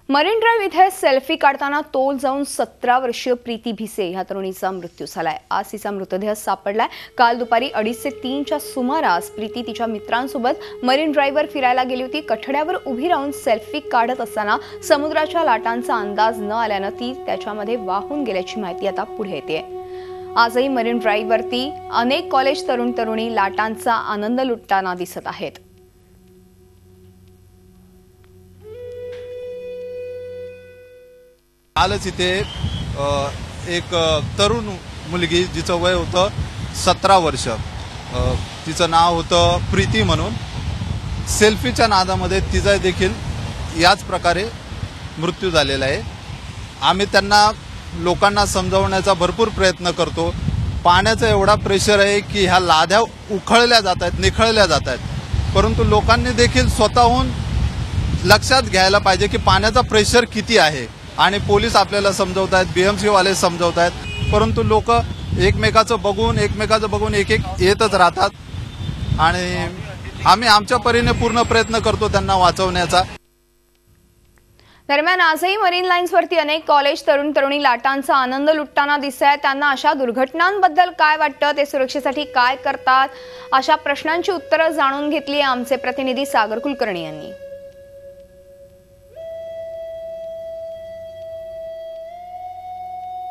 Marine drive इथे selfie काढताना तोल जाऊन 17 वर्षीय प्रीती भिसे ह्या तरुणीचा मृत्यू झालाय। आज तिचा मृतदेह सापडलाय। काल दुपारी 2:30 ते 3च्या सुमारास प्रीती तिच्या मित्रांसोबत मरीन ड्राईव्हवर फिरायला गेली होती। कठड्यावर उभी राहून सेल्फी काढत असताना समुद्राच्या लाटांचा अंदाज न आल्याने ती त्याच्यामध्ये वाहून गेल्याची माहिती आता पुढे येते। आजही मरीन ड्राईव्हवरती अनेक कॉलेज तरुणी लाटांचा आनंद लुटताना दिसत आहेत। कालच इथे एक तरुण मुलगी जिचं वय होतं 17 वर्ष, तिचं नाव होतं प्रीती म्हणून, सेल्फीच्या नादामध्ये तिचा देखील याच प्रकारे मृत्यू झालेला आहे। आम्ही त्यांना लोकांना समजावण्याचा भरपूर प्रयत्न करतो। पाण्याचा एवढा प्रेशर आहे की ह्या लाद्या उखळल्या जात आहेत, निखळल्या जात आहेत, परंतु लोकांनी देखील स्वतःहून लक्षात घ्यायला पाहिजे की पाण्याचा प्रेशर किती आहे। आणि पोलीस आपल्याला समजवत आहेत, बीएमसी वाले समजवत आहेत, परंतु लोक एकमेकाचं बघून एक येतच राहतात। आणि आम्ही आमच्या परीने पूर्ण प्रयत्न करतो त्यांना वाचवण्याचा। दरम्यान आजही मरीन लाईन्सवरती अनेक कॉलेज तरुणी लाटांचा आनंद लुटताना दिसतात। त्यांना अशा दुर्घटनांबद्दल काय वाटतं, ते सुरक्षेसाठी काय करतात, अशा प्रश्नांची उत्तरं जाणून घेतली आमचे प्रतिनिधी सागर कुलकर्णी यांनी।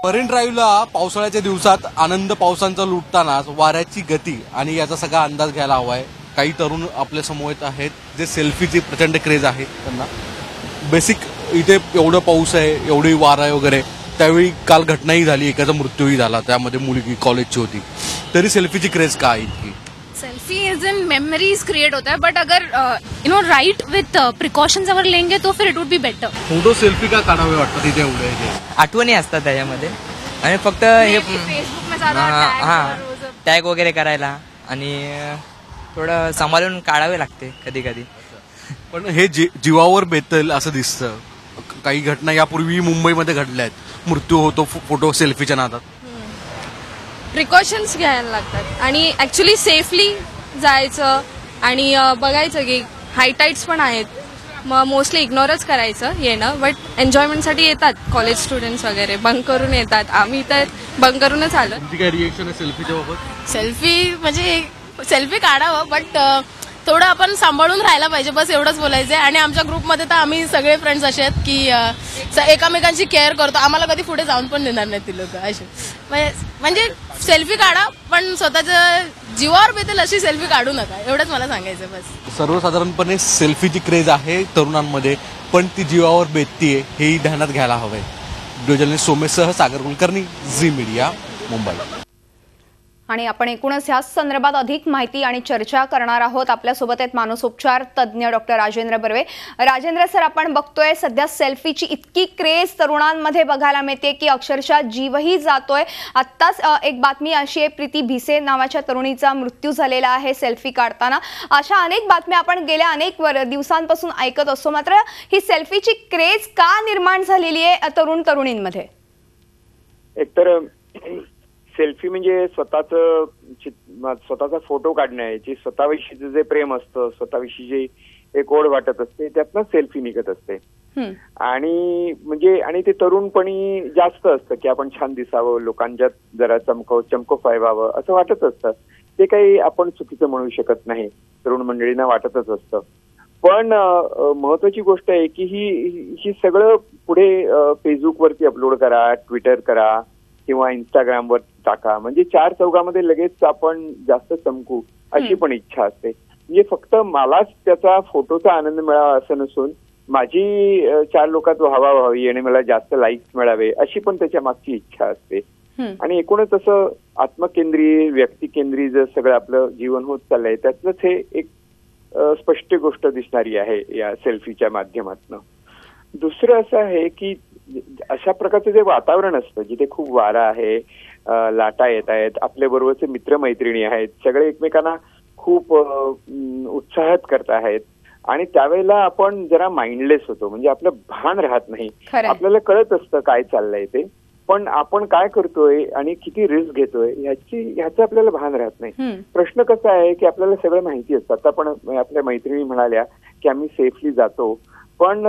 मरीन ड्राईव्हला पावसाळ्याच्या दिवसात आनंद पावसांचा लुटताना वाऱ्याची गती आणि याचा सगळा अंदाज घ्यायला हवाय। काही तरुण आपल्या समोर आहेत जे सेल्फीची प्रचंड क्रेज आहे त्यांना। बेसिक इथे एवढं पाऊस आहे, एवढी वारा आहे वगैरे, त्यावेळी काल घटनाही झाली, एकाचा मृत्यूही झाला, त्यामध्ये मुलगी कॉलेजची होती, तरी सेल्फीची क्रेज का आहे इतकी? Selfie is in memories create होता है, बट अगर राइट विथ प्रिकॉशन्स अगर लेंगे तो फिर it would be better. Photo selfie का काढावे वाटतं तिथे एवढे आठवणी असतात त्याच्यामध्ये, आणि फक्त हे टॅग वगैरे करायला आणि थोडं सांभाळून काढावे लागते कधी कधी। पण हे जीवावर बेतल असं दिसतं। काही घटना यापूर्वी मुंबईमध्ये घडल्या आहेत, मृत्यू होतो फोटो सेल्फीच्या नादात। प्रिकॉशन्स घ्यायला लागतात आणि ऍक्च्युली सेफली जायचं आणि बघायचं की हाय टाइड्स पण आहेत, मग मोस्टली इग्नोरच करायचं येणं, बट एन्जॉयमेंटसाठी येतात कॉलेज स्टुडंट्स वगैरे, बंक करून येतात। आम्ही तर बंक करूनच आलो। तुमची काय रिएक्शन आहे सेल्फीच्या बाबत? सेल्फी म्हणजे सेल्फी काढावं, बट थोडं आपण सांभाळून राहायला पाहिजे, बस एवढंच बोलायचंय। आणि आमच्या ग्रुपमध्ये तर आम्ही सगळे फ्रेंड्स असे आहेत की एकामेकांची केअर करतो, आम्हाला कधी पुढे जाऊन पण देणार नाही ती लोक असे। म्हणजे सेल्फी काढा, पण स्वतःच्या जीवावर बेतेल अशी सेल्फी काढू नका, एवढंच मला सांगायचं बस। सर्वसाधारणपणे सेल्फीची क्रेज आहे तरुणांमध्ये, पण ती जीवावर बेततीये हेही ध्यानात घ्यायला हवंय। व्हिडिओ जर्नलिस्ट सोमेशसह सागर कुलकर्णी, झी मीडिया, मुंबई। आणि आपण एकूणच ह्या संदर्भात अधिक माहिती आणि चर्चा करणार आहोत। आपल्यासोबत आहेत मानसोपचार तज्ज्ञ डॉक्टर राजेंद्र बर्वे। राजेंद्र सर, आपण बघतोय सध्या सेल्फीची इतकी क्रेज तरुणांमध्ये बघायला मिळते की अक्षरशः जीवही जातोय। आत्ताच एक बातमी अशी आहे, प्रीती भिसे नावाच्या तरुणीचा मृत्यू झालेला आहे सेल्फी काढताना। अशा अनेक बातम्या आपण गेल्या अनेक दिवसांपासून ऐकत असतो, मात्र ही सेल्फीची क्रेज का निर्माण झालेली आहे तरुणींमध्ये? एकतर सेल्फी म्हणजे स्वतःचा फोटो काढण्याची स्वतःविषयीचं जे प्रेम असतं, स्वतःविषयी जे एक ओढ वाटत असते, त्यातनं सेल्फी निघत असते। आणि ते तरुणपणी जास्त असतं की आपण छान दिसावं, लोकांच्यात जरा चमको फायवावं असं वाटत असतं। ते काही आपण चुकीचं म्हणू शकत नाही, तरुण मंडळींना वाटतच असतं। पण महत्वाची गोष्ट आहे की ही सगळं पुढे फेसबुकवरती अपलोड करा, ट्विटर करा किंवा इंस्टाग्रामवर टाका, म्हणजे 4 चौघामध्ये लगेच आपण जास्त चमकू अशी पण इच्छा असते। म्हणजे फक्त मलाच त्याचा फोटोचा आनंद मिळावा असं नसून माझी 4 लोकात व्हावा व्हावी आणि मला जास्त लाईक्स मिळावे अशी पण त्याच्या मागची इच्छा असते। आणि एकूणच असं आत्मकेंद्री, व्यक्तिकेंद्री जर सगळं आपलं जीवन होत चाललंय, त्यातलंच हे एक स्पष्ट गोष्ट दिसणारी आहे या सेल्फीच्या माध्यमातून। दुसरं असं आहे की अशा प्रकारचं जे वातावरण असतं जिथे खूप वारा आहे, लाटा येत आहेत, आपल्या बरोबरचे मित्रमैत्रिणी आहेत, सगळे एकमेकांना खूप उत्साहित करत आहेत, आणि त्यावेळेला आपण जरा माइंडलेस होतो, म्हणजे आपलं भान राहत नाही। आपल्याला कळत असतं काय चाललंय ते, पण आपण काय करतोय आणि किती रिस्क घेतोय ह्याचं आपल्याला भान राहत नाही। प्रश्न कसा आहे की आपल्याला सगळं माहिती असतं। आता पण आपल्या मैत्रिणी म्हणाल्या की आम्ही सेफली जातो, पण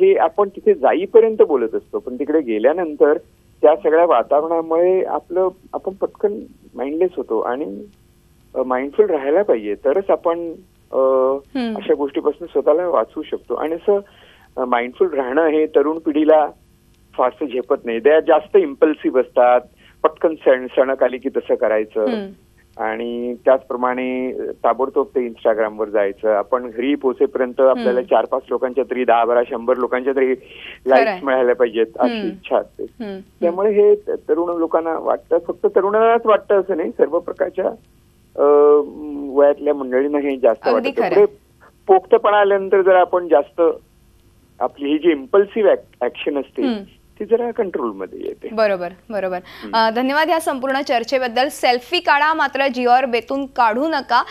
हे आपण तिथे जाईपर्यंत बोलत असतो, पण तिकडे गेल्यानंतर त्या सगळ्या वातावरणामुळे आपण पटकन माइंडलेस होतो आणि माइंडफुल राहायला पाहिजे, तरच आपण अशा गोष्टीपासून स्वतःला वाचवू शकतो. आणि असं माइंडफुल राहणं हे तरुण पिढीला फारसं झेपत नाही. त्या जास्त इम्पल्सिव्ह असतात, पटकन सणक आली की तसं करायचं आणि त्याचप्रमाणे ताबडतोब ते इंस्टाग्रामवर जायचं. आपण घरी पोहोचेपर्यंत आपल्याला 4-5 लोकांच्या तरी 10-12-100 लोकांच्या तरी लाईक्स मिळायला पाहिजेत अशी इच्छा असते. त्यामुळे हे तरुण लोकांना वाटतं, फक्त तरुणांनाच वाटतं असं नाही, सर्व प्रकारच्या वयातल्या मंडळींना हे जास्त वाटतं. पुढे पोक्तपणा आल्यानंतर जर आपण जास्त आपली ही जी इम्पल्सिव्ह ऍक्शन असते ती जरा कंट्रोलमध्ये येते. बरोबर बरोबर. धन्यवाद या संपूर्ण चर्चेबद्दल. सेल्फी काढा, मात्र जीवावर बेतून काढू नका.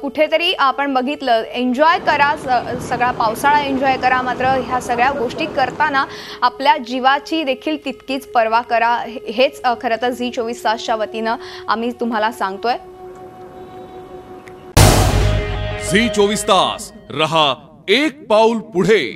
कुठेतरी आपण बघितलं, एन्जॉय करा, सगळा पावसाळा एन्जॉय करा, मात्र ह्या सगळ्या गोष्टी करताना आपल्या जीवाची देखील तितकीच पर्वा करा. हेच खरं तर झी 24 तासच्या वतीनं आम्ही तुम्हाला सांगतोय. झी 24 तास रहा एक पाऊल पुढे.